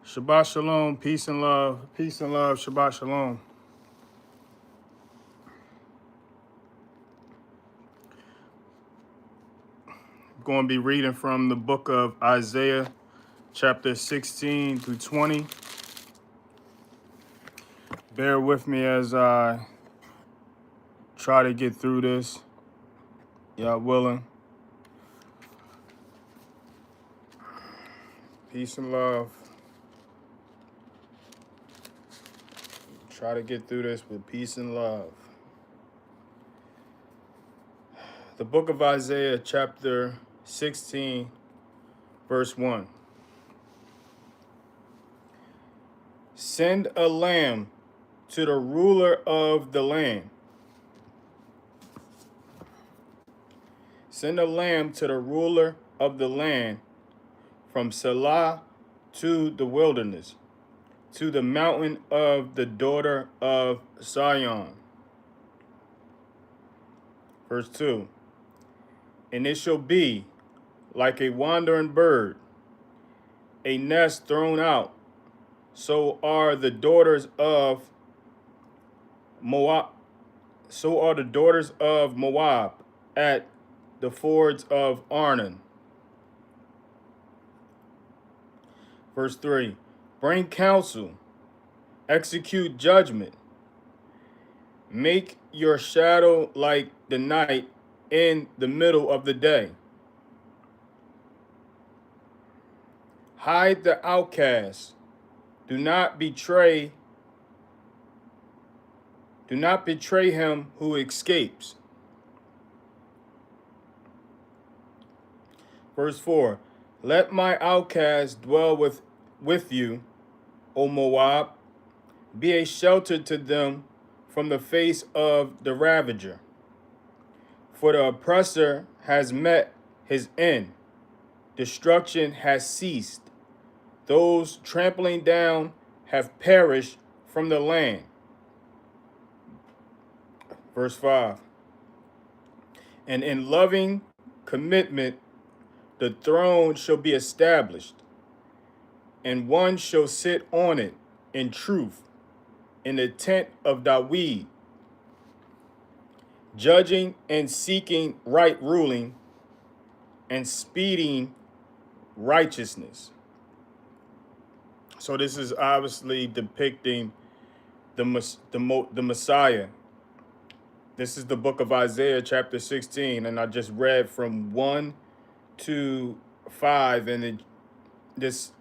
Shabbat shalom, peace and love, Shabbat shalom. I'm going to be reading from the book of Isaiah, chapter 16 through 20. Bear with me as I try to get through this, y'all willing. Peace and love. Try to get through this with peace and love. The book of Isaiah, chapter 16, verse 1. Send a lamb to the ruler of the land. Send a lamb to the ruler of the land from Selah to the wilderness, to the mountain of the daughter of Zion. Verse 2. And it shall be like a wandering bird, a nest thrown out, so are the daughters of Moab. So are the daughters of Moab at the fords of Arnon. Verse 3. Bring counsel, execute judgment, make your shadow like the night in the middle of the day. Hide the outcast. Do not betray him who escapes. Verse 4. Let my outcast dwell with you, O Moab. Be a shelter to them from the face of the ravager. For the oppressor has met his end. Destruction has ceased. Those trampling down have perished from the land. Verse 5. And in loving commitment, the throne shall be established, and one shall sit on it in truth, in the tent of Dawid, judging and seeking right ruling, and speeding righteousness. So this is obviously depicting the Messiah. This is the book of Isaiah, chapter 16, and I just read from 1 to 5, and it's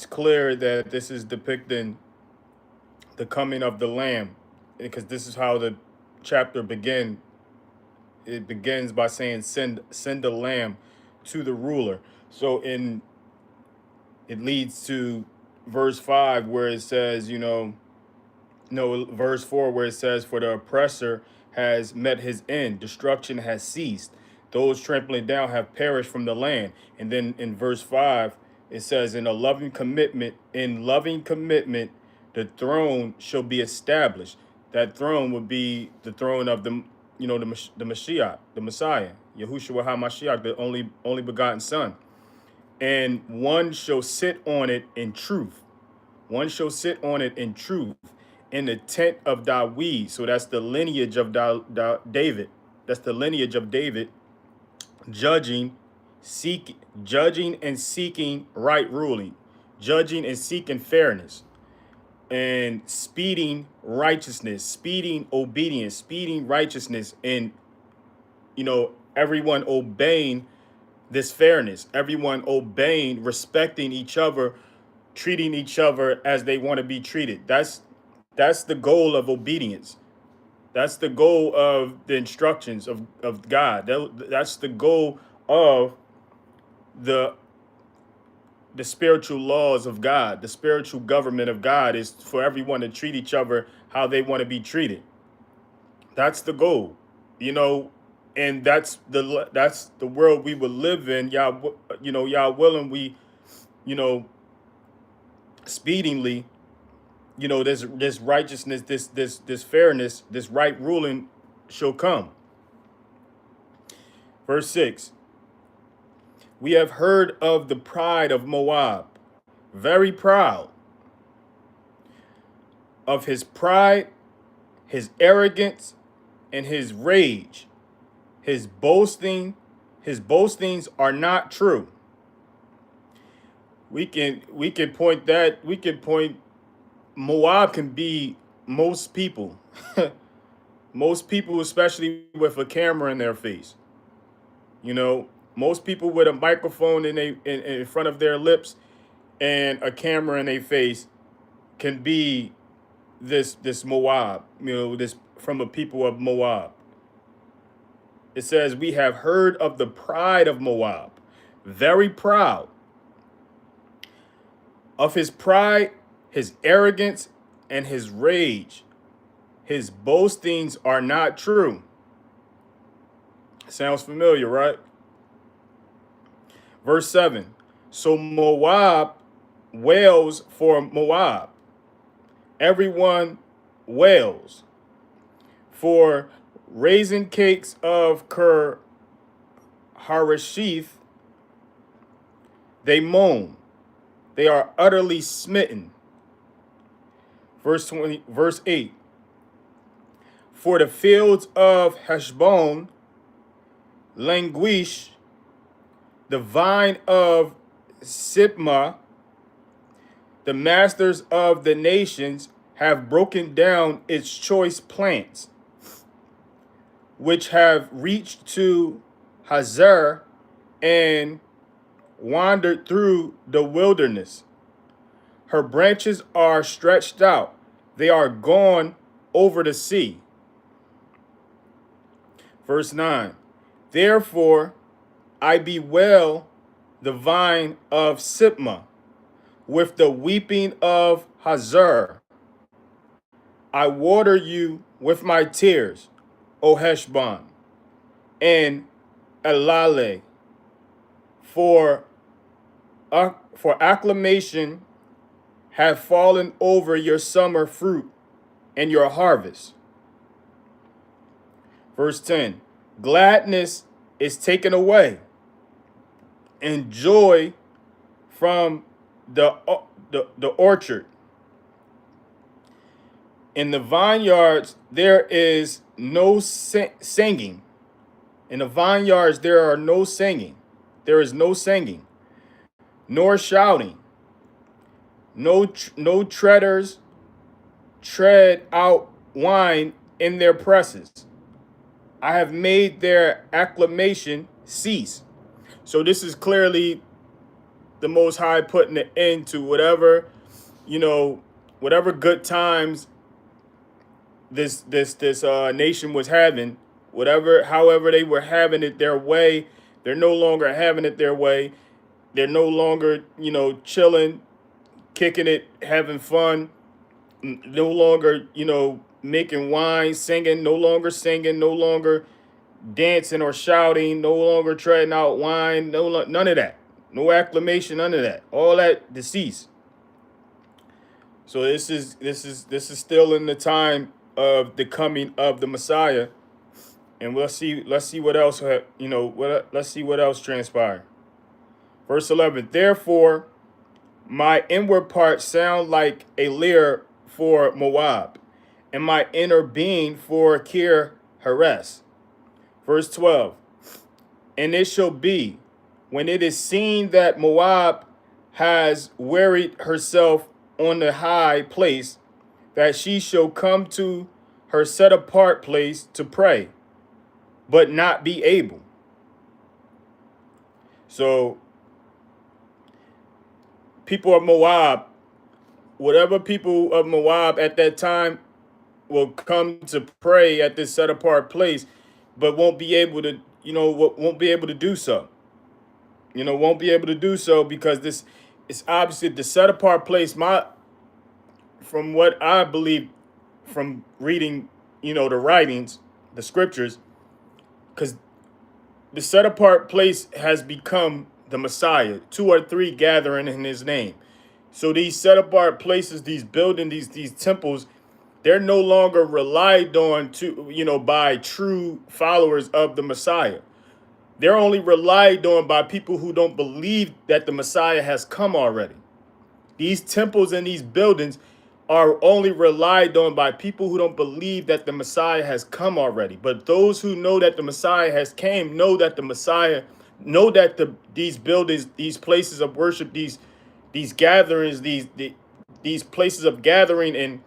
clear that this is depicting the coming of the Lamb, because this is how the chapter begins. It begins by saying, "Send a lamb to the ruler." So it leads to verse 5 where it says, verse 4 where it says, "For the oppressor has met his end, destruction has ceased. Those trampling down have perished from the land." And then in verse 5, it says, in loving commitment, the throne shall be established. That throne would be the throne of the Mashiach, the Messiah, Yahushua HaMashiach, the only begotten Son. And one shall sit on it in truth. One shall sit on it in truth, in the tent of Dawid. So that's the lineage of David. That's the lineage of David, judging and seeking right ruling, judging and seeking fairness, and speeding righteousness, speeding obedience, speeding righteousness, and everyone obeying this fairness, everyone obeying, respecting each other, treating each other as they want to be treated. That's the goal of obedience. That's the goal of the instructions of God. That's the goal of the spiritual laws of God. The spiritual government of God is for everyone to treat each other how they want to be treated. That's the goal, and that's the world we will live in. Y'all willing, we, speedingly, this righteousness, this fairness, this right ruling shall come. Verse 6. We have heard of the pride of Moab, very proud of his pride, his arrogance, and his rage. His boastings are not true. We can point Moab can be most people. Most people, especially with a camera in their face. You know, most people with a microphone in front of their lips and a camera in their face can be this Moab, this from a people of Moab. It says, we have heard of the pride of Moab, very proud of his pride, his arrogance, and his rage. His boastings are not true. Sounds familiar, right? Verse 7. So Moab wails for Moab. Everyone wails for raisin cakes of Ker Harasheth. They moan. They are utterly smitten. Verse 8. For the fields of Heshbon languish, the vine of Sibmah, the masters of the nations have broken down its choice plants, which have reached to Hazar and wandered through the wilderness. Her branches are stretched out. They are gone over the sea. Verse 9. Therefore, I bewail the vine of Sibmah with the weeping of Hazar. I water you with my tears, O Heshbon, and Elale, for acclamation have fallen over your summer fruit and your harvest. Verse 10, gladness is taken away, and joy from the orchard. In the vineyards there is no singing. In the vineyards there are no singing. There is no singing, nor shouting. No treaders tread out wine in their presses. I have made their acclamation cease. So this is clearly the Most High putting an end to whatever, whatever good times this nation was having, however they were having it their way. They're no longer having it their way. They're no longer, chilling, kicking it, having fun. No longer, making wine, singing, no longer dancing or shouting, no longer treading out wine, none of that. No acclamation, none of that. All that deceased. So this is still in the time of the coming of the Messiah, and let's see what else let's see what else transpired. Verse 11. Therefore, my inward parts sound like a lyre for Moab, and my inner being for Kir Heres. Verse 12. And it shall be, when it is seen that Moab has wearied herself on the high place, that she shall come to her set apart place to pray, but not be able. So people of Moab, whatever people of Moab at that time will come to pray at this set apart place, but won't be able to, won't be able to do so. Won't be able to do so because this is obviously the set apart place. From what I believe from reading, the writings, the scriptures, because the set apart place has become the Messiah, 2 or 3 gathering in his name. So these set apart places, these buildings, these temples, they're no longer relied on by true followers of the Messiah. They're only relied on by people who don't believe that the Messiah has come already. These temples and these buildings are only relied on by people who don't believe that the Messiah has come already. But those who know that the Messiah has came know that the Messiah know that these buildings, these places of worship, these gatherings, these places of gathering, and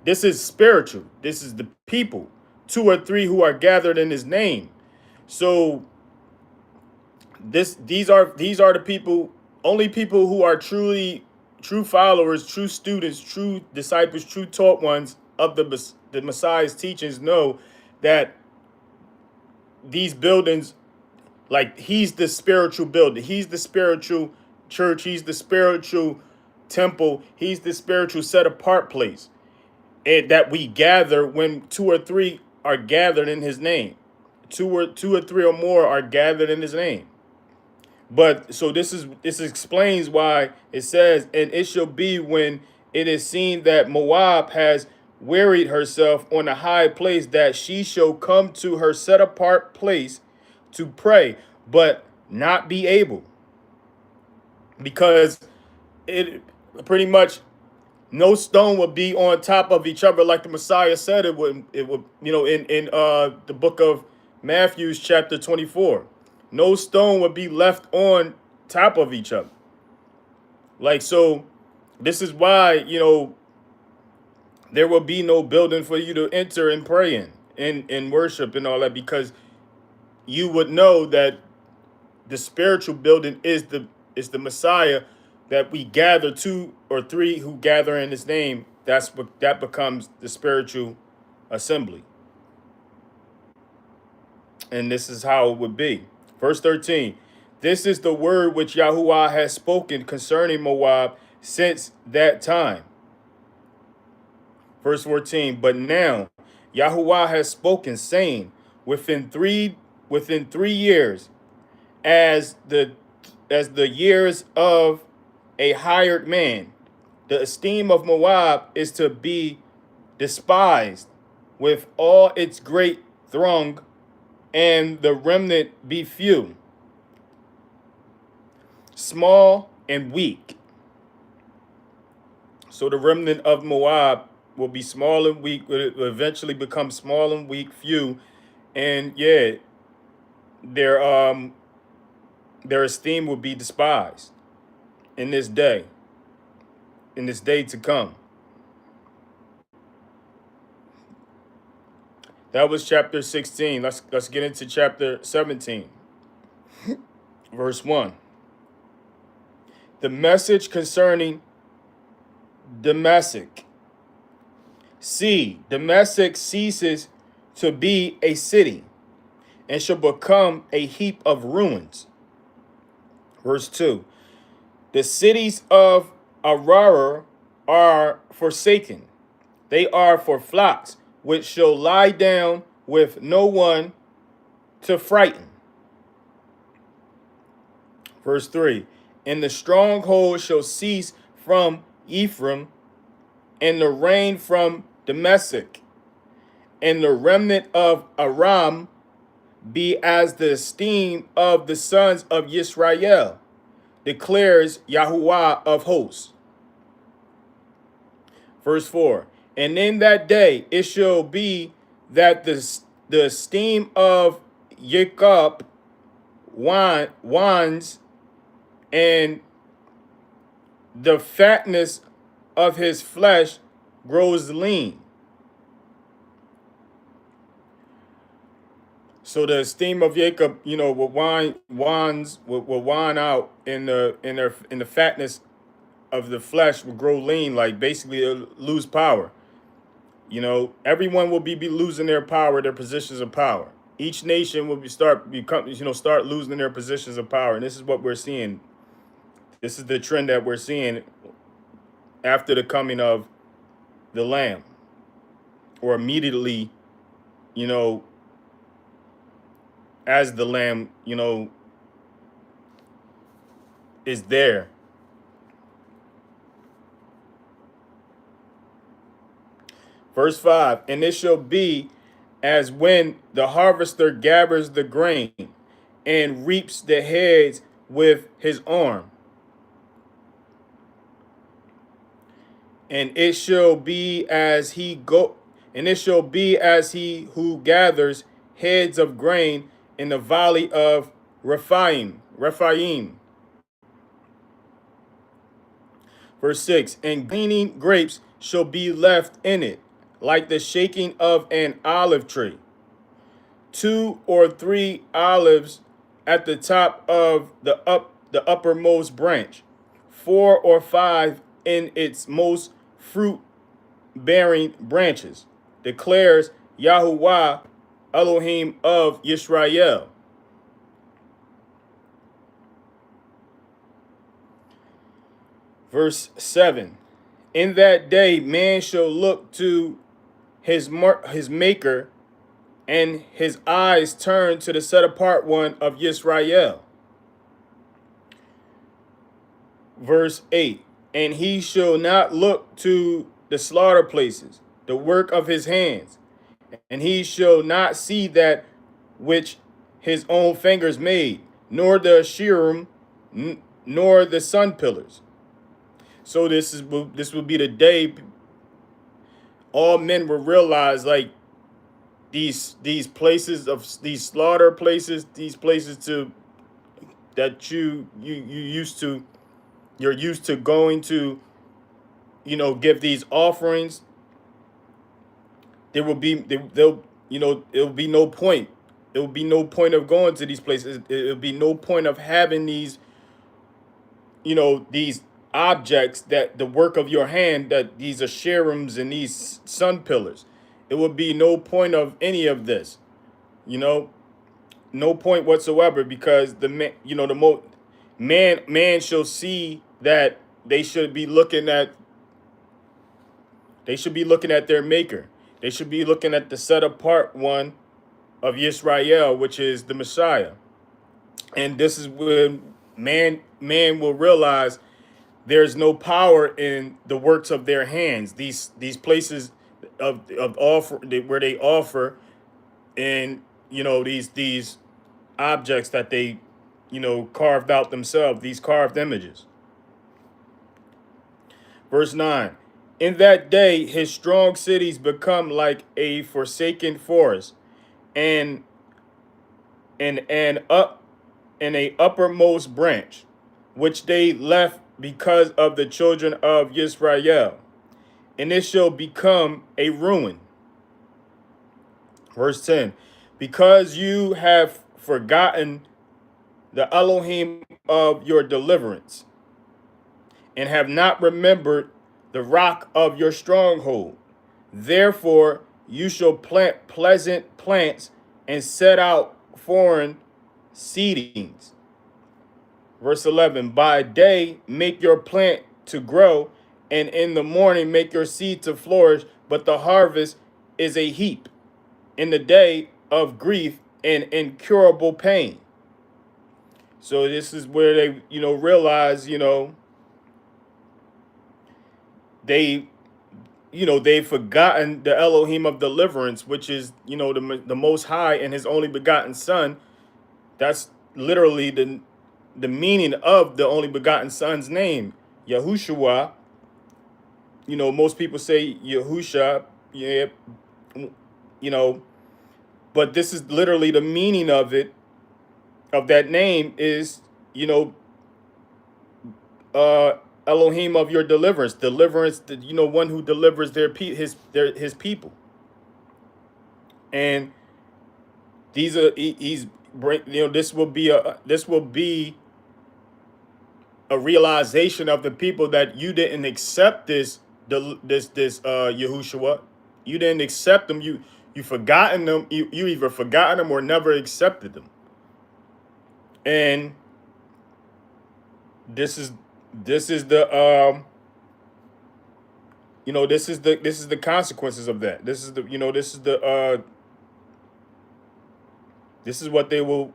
this is spiritual. This is the people, two or three who are gathered in his name. So these are the people, only people who are truly true followers, true students, true disciples, true taught ones of the Messiah's teachings know that these buildings, like he's the spiritual building, he's the spiritual church, he's the spiritual temple, he's the spiritual set apart place, and that we gather when two or three are gathered in his name. Two or three or more are gathered in his name. But so this explains why it says, and it shall be when it is seen that Moab has wearied herself on a high place, that she shall come to her set apart place to pray, but not be able, because it pretty much no stone would be on top of each other, like the Messiah said it would. It would, in the book of Matthew, chapter 24. No stone would be left on top of each other. Like, so this is why, there will be no building for you to enter and pray in worship and all that, because you would know that the spiritual building is the Messiah, that we gather two or three who gather in his name. That becomes the spiritual assembly. And this is how it would be. Verse 13. This is the word which Yahuwah has spoken concerning Moab since that time. Verse 14. But now Yahuwah has spoken, saying, within 3 years, as the years of a hired man, the esteem of Moab is to be despised with all its great throng, and the remnant be few, small and weak. So the remnant of Moab will be small and weak, will eventually become small and weak, few, and yeah, their esteem will be despised in this day to come. That was chapter 16. Let's get into chapter 17. Verse 1. The message concerning Damascus. See, Damascus ceases to be a city and shall become a heap of ruins. Verse 2. The cities of Arar are forsaken. They are for flocks, which shall lie down with no one to frighten. Verse 3. And the stronghold shall cease from Ephraim, and the rain from Damascus, and the remnant of Aram be as the esteem of the sons of Yisrael, declares Yahuwah of hosts. Verse 4. And in that day it shall be that the esteem of Jacob wines, and the fatness of his flesh grows lean. So the esteem of Jacob, will wine out in the fatness of the flesh will grow lean, like basically it'll lose power. Everyone will be losing their power, their positions of power. Each nation will start losing their positions of power, and this is what we're seeing. This is the trend that we're seeing after the coming of the Lamb, or immediately, as the Lamb, is there. Verse 5, and it shall be as when the harvester gathers the grain and reaps the heads with his arm. And it shall be as he go, and it shall be as he who gathers heads of grain in the valley of Rephaim. Verse 6, and gleaning grapes shall be left in it, like the shaking of an olive tree. 2 or 3 olives at the top of the uppermost branch, 4 or 5 in its most fruit bearing branches, declares Yahuwah Elohim of Yisrael. Verse 7, in that day man shall look to his maker, and his eyes turn to the set apart one of Yisrael. Verse 8, and he shall not look to the slaughter places, the work of his hands, and he shall not see that which his own fingers made, nor the Asherim, nor the sun pillars. So this will be the day all men will realize, like, these places of these slaughter places, these places to that you're used to going to, give these offerings. There will be they'll it'll be no point. It will be no point of going to these places. It'll be no point of having these objects, that the work of your hand, that these Asherims and these sun pillars. It would be no point of any of this, no point whatsoever, because man shall see that they should be looking at their maker. They should be looking at the set apart one of Yisrael, which is the Messiah. And this is when man will realize there's no power in the works of their hands. These places of offer, where they offer, and these objects that they carved out themselves, these carved images. Verse 9, in that day his strong cities become like a forsaken forest, and up in a uppermost branch, which they left because of the children of Yisrael, and it shall become a ruin. Verse 10, because you have forgotten the Elohim of your deliverance, and have not remembered the rock of your stronghold. Therefore you shall plant pleasant plants and set out foreign seedings. Verse 11, by day make your plant to grow, and in the morning make your seed to flourish, but the harvest is a heap in the day of grief and incurable pain. So this is where they, realize, they've forgotten the Elohim of deliverance, which is, the Most High and his only begotten Son. That's literally the meaning of the only begotten Son's name, Yahushua. Most people say Yahusha, yeah, but this is literally the meaning of it, of that name is, Elohim of your deliverance, one who delivers his people. And this will be a realization of the people, that you didn't accept this Yahushua. You didn't accept them. You forgotten them. You either forgotten them or never accepted them. And this is the this is the consequences of that. This is what they will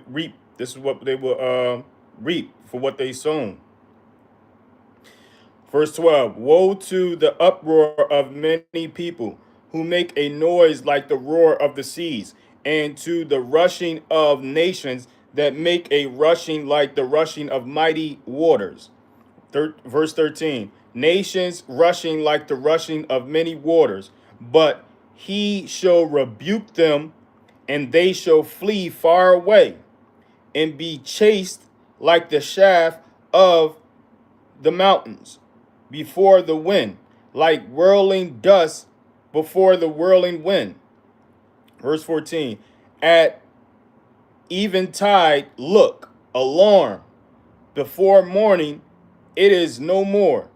reap. This is what they will reap for what they sown. Verse 12, woe to the uproar of many people who make a noise like the roar of the seas, and to the rushing of nations that make a rushing like the rushing of mighty waters. Verse 13. Nations rushing like the rushing of many waters, but he shall rebuke them, and they shall flee far away, and be chased like the shaft of the mountains before the wind, like whirling dust before the whirling wind. Verse 14. At eventide, look, alarm. Before morning, it is no more.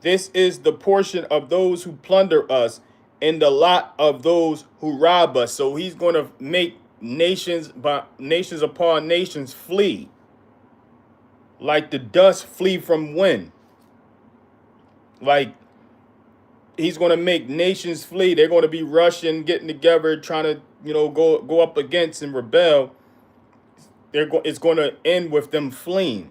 This is the portion of those who plunder us and the lot of those who rob us. So he's going to make nations upon nations flee, like the dust flee from wind. Like he's going to make nations flee. They're going to be rushing, getting together, trying to, go up against and rebel. It's going to end with them fleeing.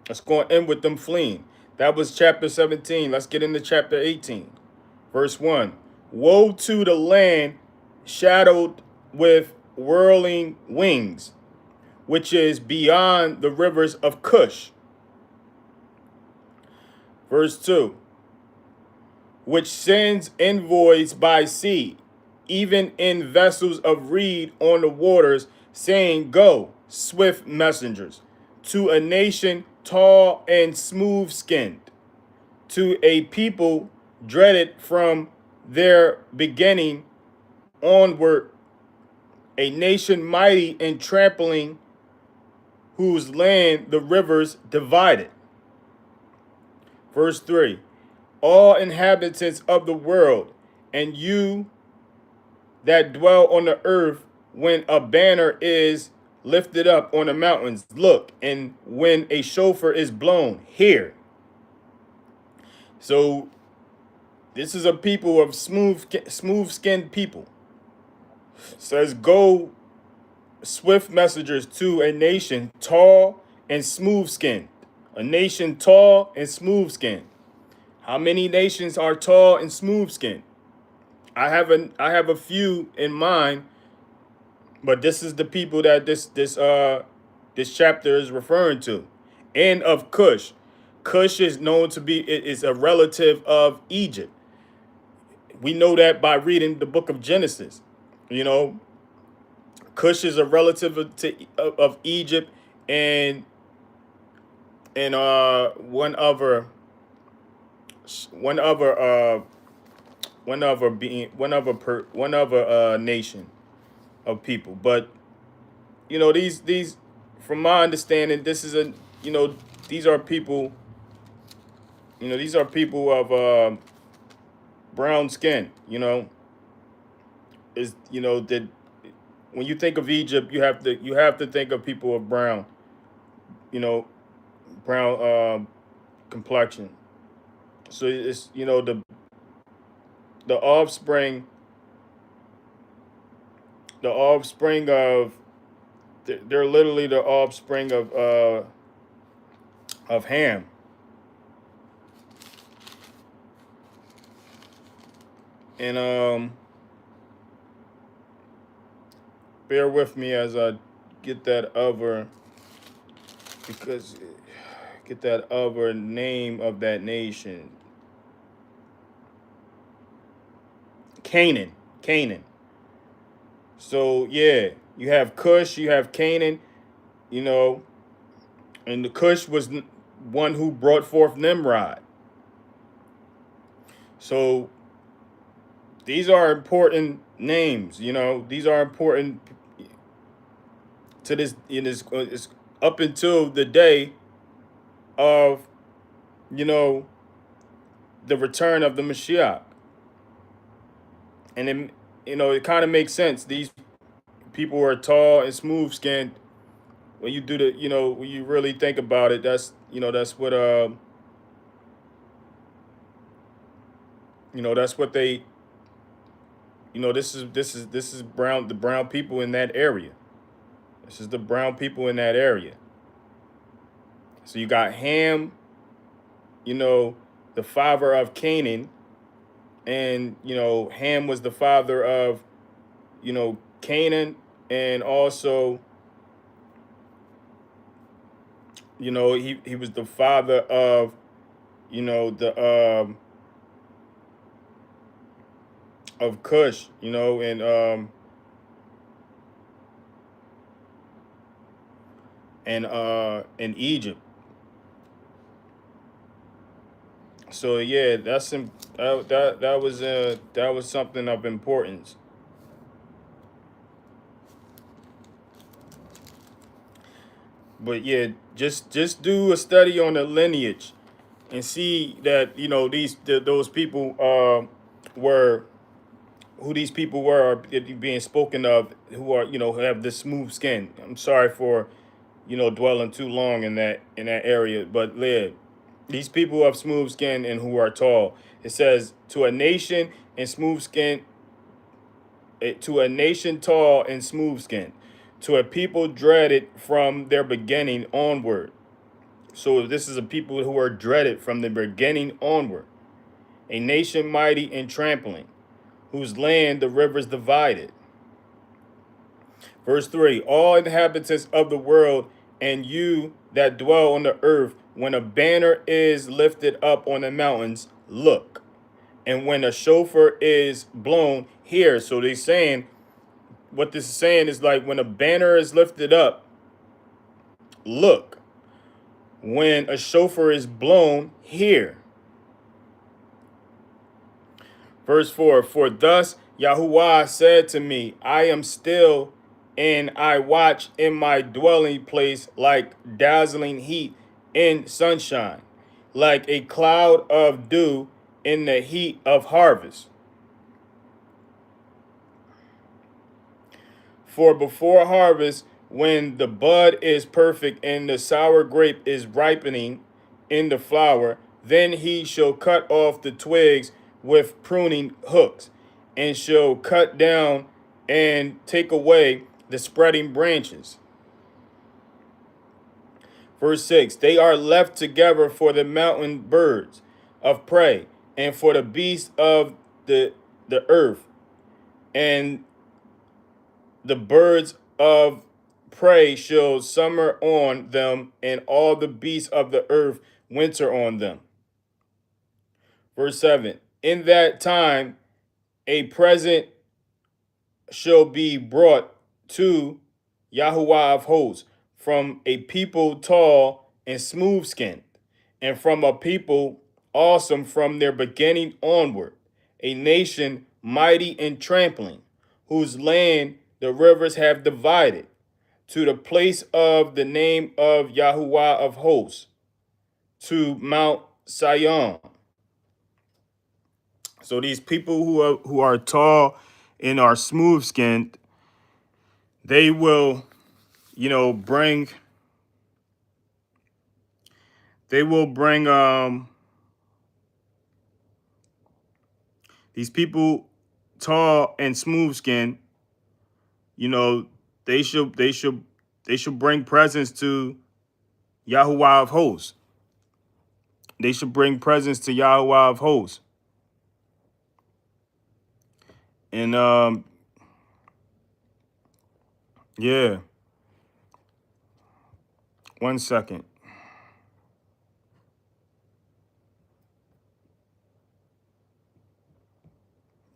It's going to end with them fleeing. That was chapter 17. Let's get into chapter 18. Verse 1. Woe to the land shadowed with whirling wings, which is beyond the rivers of Cush. Verse 2. Which sends envoys by sea, even in vessels of reed on the waters, saying, Go, swift messengers, to a nation tall and smooth-skinned, to a people dreaded from their beginning onward, a nation mighty in trampling, whose land the rivers divided. Verse 3. All inhabitants of the world, and you that dwell on the earth, when a banner is lifted up on the mountains, look, and when a shofar is blown, hear. So this is a people of smooth-skinned people. It says, go, swift messengers, to a nation tall and smooth-skinned. A nation tall and smooth-skinned. How many nations are tall and smooth-skinned? I have a few in mind, but this is the people that this chapter is referring to. And of Cush. Cush is known to be is a relative of Egypt. We know that by reading the book of Genesis. Cush is a relative of Egypt, and one other nation of people. But these from my understanding, this is these are people of brown skin. Is that when you think of Egypt, you have to think of people of brown brown complexion. So it's the offspring of, they're literally the offspring of Ham. And bear with me as I get that other name of that nation. Canaan. So yeah, you have Cush, you have Canaan, and the Cush was one who brought forth Nimrod. So these are important names. These are important to this. It's up until the day of the return of the Mashiach. And then it kind of makes sense. These people are tall and smooth skinned. When you do when you really think about it, that's what that's what they this is the brown people in that area. This is the brown people in that area. So you got Ham, the father of Canaan, and Ham was the father of Canaan, and also You know, he was the father of, you know, the of Cush, you know, and in Egypt. So yeah, that was something of importance. But yeah, just do a study on the lineage and see that, you know, those people were who these people were are being spoken of, who are, you know, who have this smooth skin. I'm sorry for, you know, dwelling too long in that area, but live. These people who have smooth skin and who are tall. It says to a nation and smooth skin, to a nation tall and smooth skin, to a people dreaded from their beginning onward. So this is a people who are dreaded from the beginning onward. A nation mighty in trampling, whose land the rivers divided. Verse 3, all inhabitants of the world and you that dwell on the earth, when a banner is lifted up on the mountains, look. And when a shofar is blown, hear. So they're saying, what this is saying is like when a banner is lifted up, look. When a shofar is blown, hear. Verse 4, for thus Yahuwah said to me, I am still, and I watch in my dwelling place like dazzling heat in sunshine, like a cloud of dew in the heat of harvest. For before harvest, when the bud is perfect and the sour grape is ripening in the flower, then he shall cut off the twigs with pruning hooks, and shall cut down and take away the spreading branches. Verse 6, they are left together for the mountain birds of prey, and for the beasts of the earth, and the birds of prey shall summer on them, and all the beasts of the earth winter on them. Verse 7, in that time a present shall be brought to Yahuwah of hosts from a people tall and smooth skinned, and from a people awesome from their beginning onward, a nation mighty in trampling, whose land the rivers have divided, to the place of the name of Yahuwah of hosts, to Mount Sion. So these people who are tall and are smooth skinned, they will, you know, bring these people tall and smooth skinned, you know, they should bring presents to Yahuwah of hosts. They should bring presents to Yahuwah of hosts. And yeah, one second.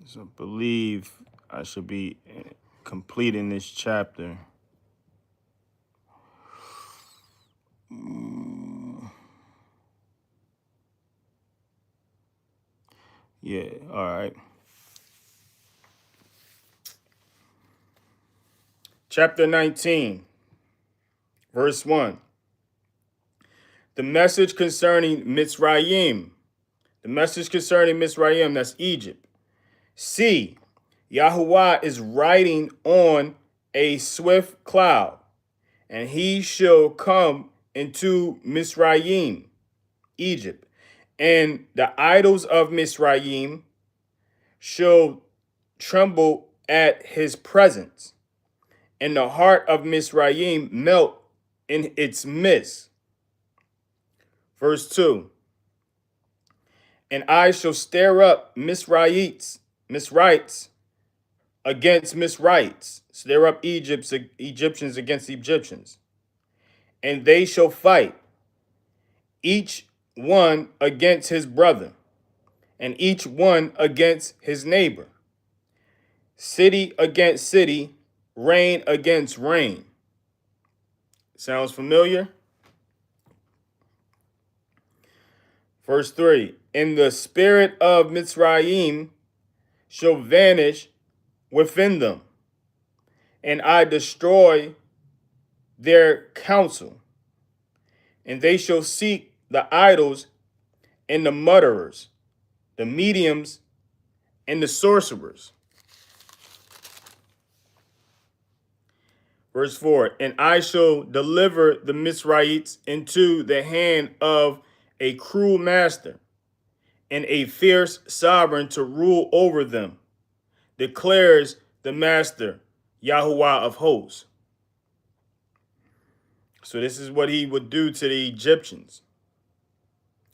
So I believe I should be completing this chapter. Yeah, all right. Chapter 19, verse 1. The message concerning Mitzrayim. The message concerning Mitzrayim, that's Egypt. See, Yahuwah is riding on a swift cloud, and he shall come into Mitzrayim, Egypt, and the idols of Mitzrayim shall tremble at his presence, and the heart of Mitzrayim melt in its midst. Verse 2, and I shall stir up Mizraites against Mizraites, stir up Egyptians against Egyptians, and they shall fight. each one against his brother, and each one against his neighbor, city against city, reign against reign. Sounds familiar? Verse 3, and the spirit of Mitzrayim shall vanish within them, and I destroy their counsel, and they shall seek the idols and the mutterers, the mediums and the sorcerers. Verse 4, and I shall deliver the Mizraites into the hand of a cruel master and a fierce sovereign to rule over them, declares the master, Yahuwah of hosts. So this is what he would do to the Egyptians,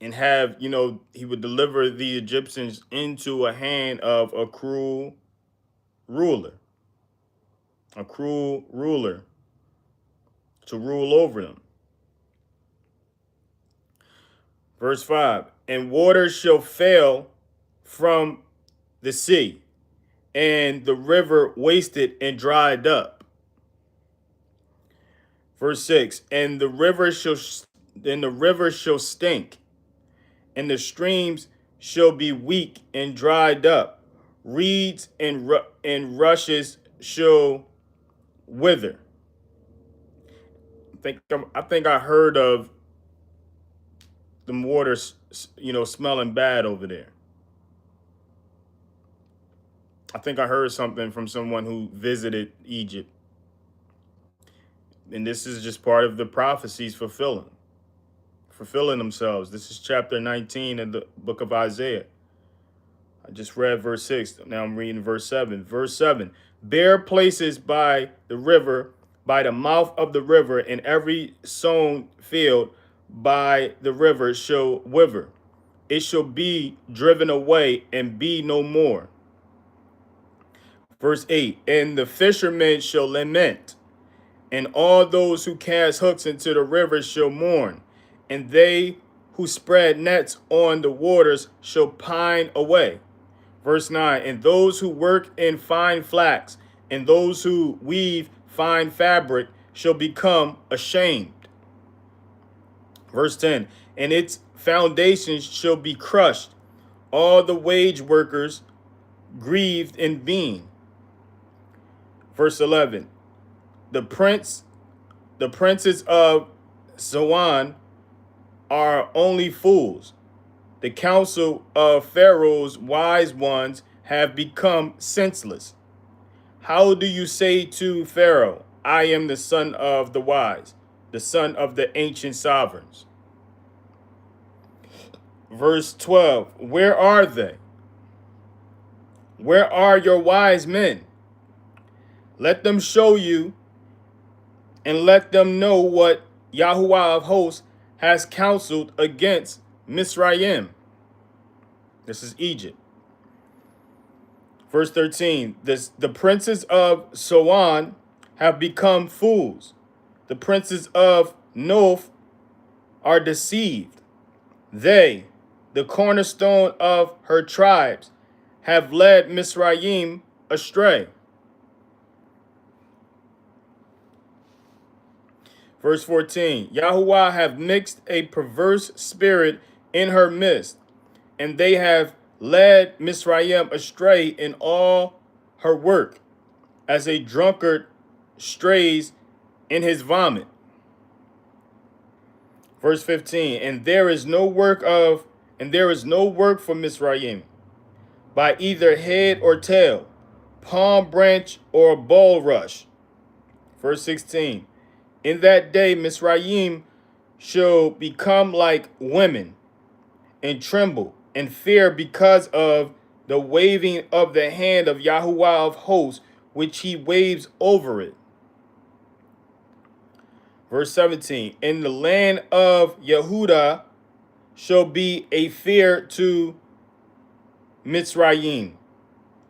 and have, he would deliver the Egyptians into a hand of a cruel ruler. A cruel ruler to rule over them. Verse 5, and waters shall fail from the sea, and the river wasted and dried up. Verse 6, and the river shall stink, and the streams shall be weak and dried up. Reeds and rushes shall wither. I think I heard of the waters, smelling bad over there. I think I heard something from someone who visited Egypt. And this is just part of the prophecies fulfilling themselves. This is chapter 19 of the book of Isaiah. I just read verse 6. Now I'm reading verse 7. Verse 7, bare places by the river, by the mouth of the river, and every sown field by the river shall wither. It shall be driven away and be no more. Verse 8, and the fishermen shall lament, and all those who cast hooks into the river shall mourn, and they who spread nets on the waters shall pine away. Verse 9, and those who work in fine flax, and those who weave fine fabric shall become ashamed. Verse 10, and its foundations shall be crushed, all the wage workers grieved in being. Verse 11, the princes of Zoan are only fools. The counsel of Pharaoh's wise ones have become senseless. How do you say to Pharaoh, I am the son of the wise, the son of the ancient sovereigns? Verse 12, where are they? Where are your wise men? Let them show you, and let them know what Yahuwah of hosts has counseled against Mizraim. This is Egypt. Verse 13, the princes of Soan have become fools. The princes of Noph are deceived. They, the cornerstone of her tribes, have led Mizraim astray. Verse 14, Yahuwah have mixed a perverse spirit in her midst, and they have led Mizraim astray in all her work, as a drunkard strays in his vomit. Verse 15, and there is no work for Mizraim, by either head or tail, palm branch or bulrush. Verse 16, in that day Mizraim shall become like women, and tremble and fear because of the waving of the hand of Yahuwah of hosts, which he waves over it. Verse 17, in the land of Yehudah shall be a fear to Mitzrayim.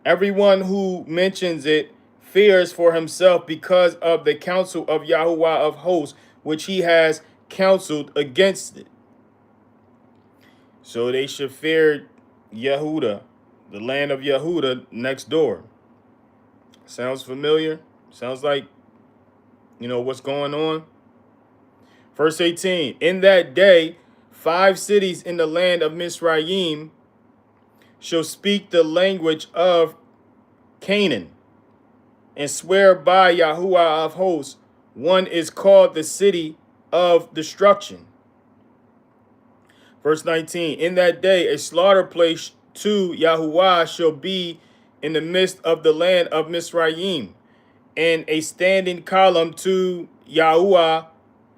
Everyone who mentions it fears for himself because of the counsel of Yahuwah of hosts, which he has counseled against it. So they should fear Yehuda, the land of Yehuda next door. Sounds familiar? Sounds like, what's going on? Verse 18, in that day, 5 cities in the land of Mizraim shall speak the language of Canaan and swear by Yahuwah of hosts. One is called the city of destruction. Verse 19, in that day, a slaughter place to Yahuwah shall be in the midst of the land of Mizraim, and a standing column to Yahuwah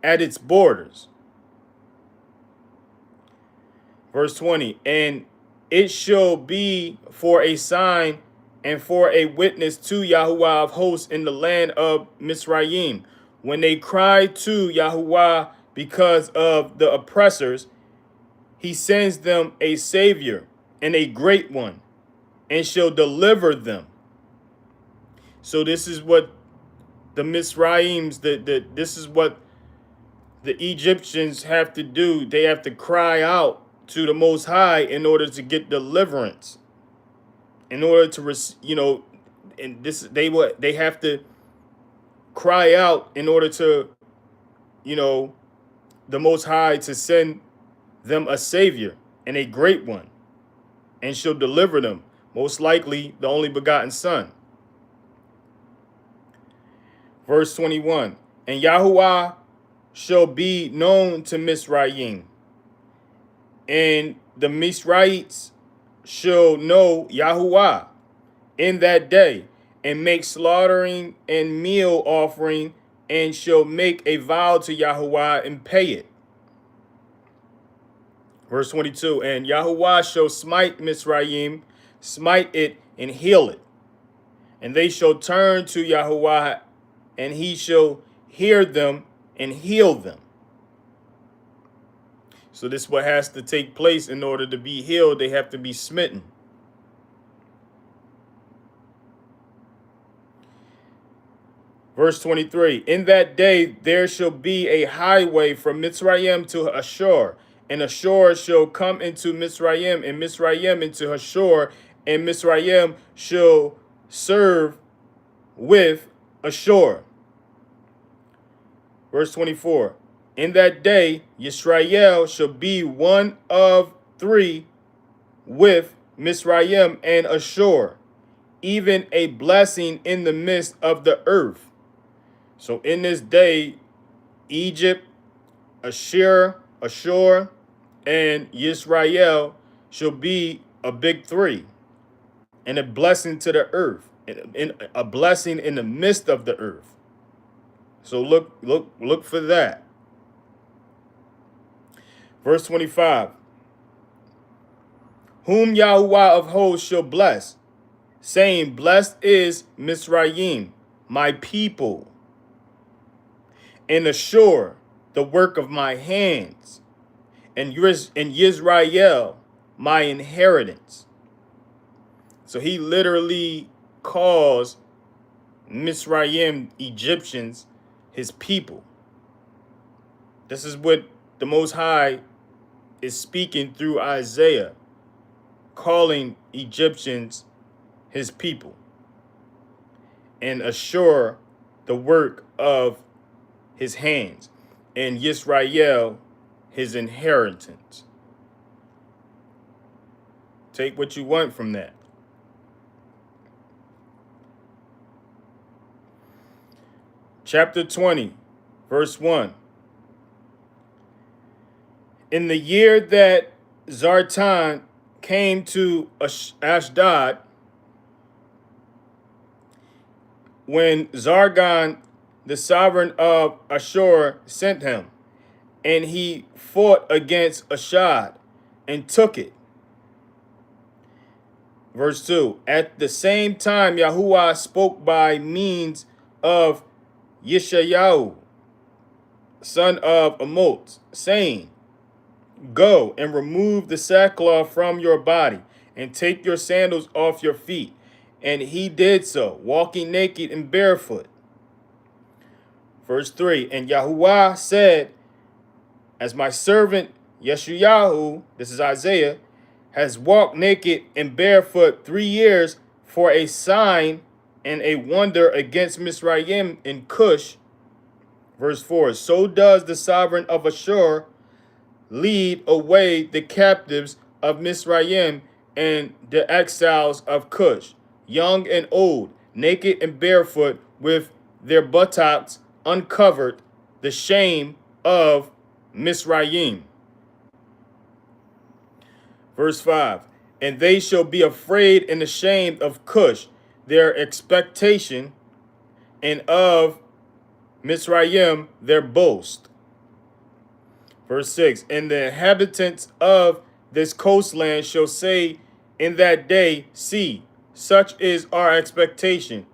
at its borders. Verse 20, and it shall be for a sign and for a witness to Yahuwah of hosts in the land of Mizraim. When they cry to Yahuwah because of the oppressors, he sends them a savior and a great one, and shall deliver them. So this is what the Mizraims, this is what the Egyptians have to do. They have to cry out to the Most High in order to get deliverance. In order to, and they have to cry out in order to, the Most High to send them a savior and a great one, and shall deliver them, most likely the only begotten Son. Verse 21, and Yahuwah shall be known to Mizraim, and the Mizraites shall know Yahuwah in that day, and make slaughtering and meal offering, and shall make a vow to Yahuwah and pay it. Verse 22, and Yahuwah shall smite Mizraim, smite it and heal it. And they shall turn to Yahuwah, and he shall hear them and heal them. So this is what has to take place in order to be healed. They have to be smitten. Verse 23, in that day there shall be a highway from Mizraim to Ashur, and Ashur shall come into Mizraim, and Mizraim into Ashur, and Mizraim shall serve with Ashur. Verse 24, in that day Yisrael shall be one of 3 with Mizraim and Ashur, even a blessing in the midst of the earth. So in this day, Egypt, Ashur, and Yisrael shall be a big 3, and a blessing to the earth, and a blessing in the midst of the earth. So look for that. Verse 25, whom Yahuwah of hosts shall bless, saying, blessed is Mizraim, my people, and Ashur, the work of my hands, and Yisrael, my inheritance. So he literally calls Mizraim, Egyptians, his people. This is what the Most High is speaking through Isaiah, calling Egyptians his people, and Ashur, the work of his hands, and Yisrael, his inheritance. Take what you want from that. Chapter 20, verse 1. In the year that Zartan came to Ashdod, when Zargan, the sovereign of Ashur, sent him, and he fought against Ashdod and took it. Verse 2, at the same time Yahuwah spoke by means of Yeshayahu, son of Amoz, saying, go and remove the sackcloth from your body, and take your sandals off your feet. And he did so, walking naked and barefoot. Verse 3, and Yahuwah said, as my servant Yeshayahu, this is Isaiah, has walked naked and barefoot 3 years for a sign and a wonder against Misraim and Cush. Verse 4, so does the sovereign of Ashur lead away the captives of Misraim and the exiles of Cush, young and old, naked and barefoot, with their buttocks uncovered, the shame of Misraim. Verse 5, and they shall be afraid and ashamed of Cush, their expectation, and of Misraim, their boast. Verse 6, and the inhabitants of this coastland shall say in that day, see, such is our expectation,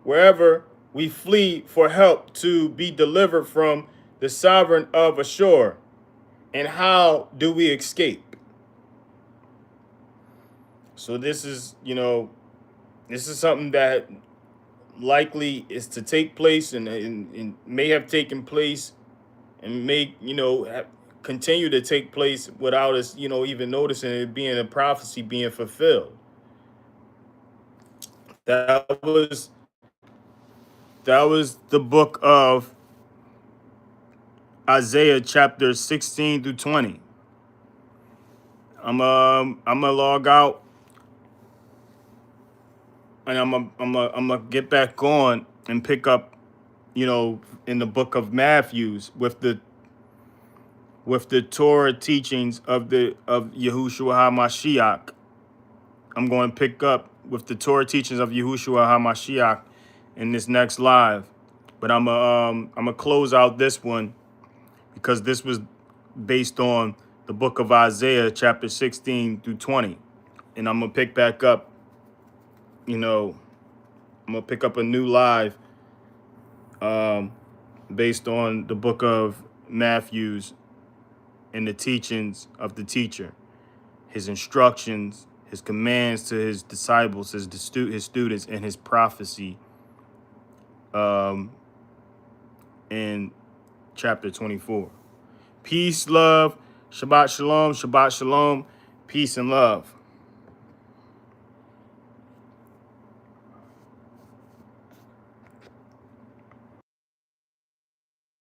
wherever we flee for help to be delivered from the sovereign of Ashur. And how do we escape? So this is, this is something that likely is to take place and may have taken place and may, continue to take place without us, even noticing it being a prophecy being fulfilled. That was the book of Isaiah chapter 16 through 20. I'm gonna log out and I'm gonna get back on and pick up, in the book of Matthews with the Torah teachings of Yahushua HaMashiach. I'm going to pick up with the Torah teachings of Yahushua HaMashiach in this next live. But I'm gonna close out this one because this was based on the book of Isaiah chapter 16 through 20. And I'm gonna pick back up, I'm gonna pick up a new live based on the book of Matthews and the teachings of the teacher, his instructions, his commands to his disciples, his students, and his prophecy in chapter 24. Peace, love, Shabbat shalom, peace and love.